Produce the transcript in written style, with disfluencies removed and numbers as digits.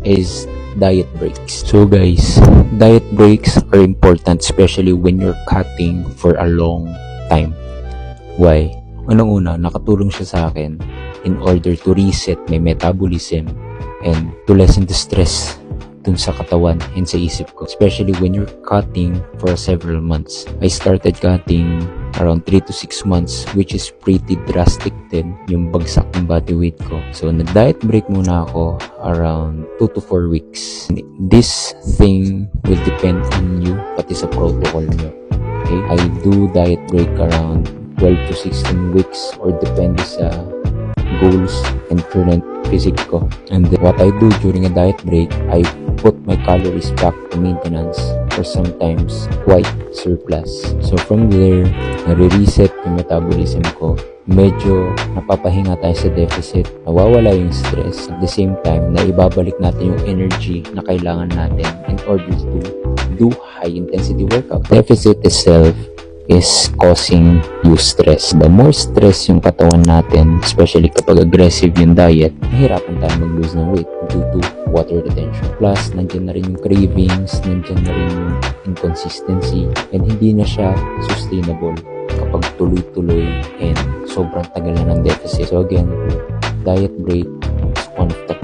is diet breaks. So guys, diet breaks are important especially when you're cutting for a long time. Why? Unang-una, nakatulong siya sa akin in order to reset my metabolism and to lessen the stress dun sa katawan and sa isip ko. Especially when you're cutting for several months. I started cutting around 3 to 6 months, which is pretty drastic din yung bagsak ng body weight ko. So nag-diet break muna ako around 2 to 4 weeks. This thing will depend on you, pati sa protocol nyo. Okay? I do diet break around 12 to 16 weeks or depende sa goals and current physique ko. And then what I do during a diet break, I put my calories back to maintenance or sometimes quite surplus. So from there, nare-reset yung metabolism ko. Medyo napapahinga tayo sa deficit, nawawala yung stress. At the same time, naibabalik natin yung energy na kailangan natin in order to do high intensity workout. Deficit itself is causing you stress. The more stress yung katawan natin, especially kapag aggressive yung diet, mahirapan tayo mag-lose ng weight due to water retention. Plus, nandyan na rin yung cravings, nandyan na rin yung inconsistency, and hindi na siya sustainable kapag tuloy-tuloy and sobrang tagal na ng deficit. So again, diet break is one of the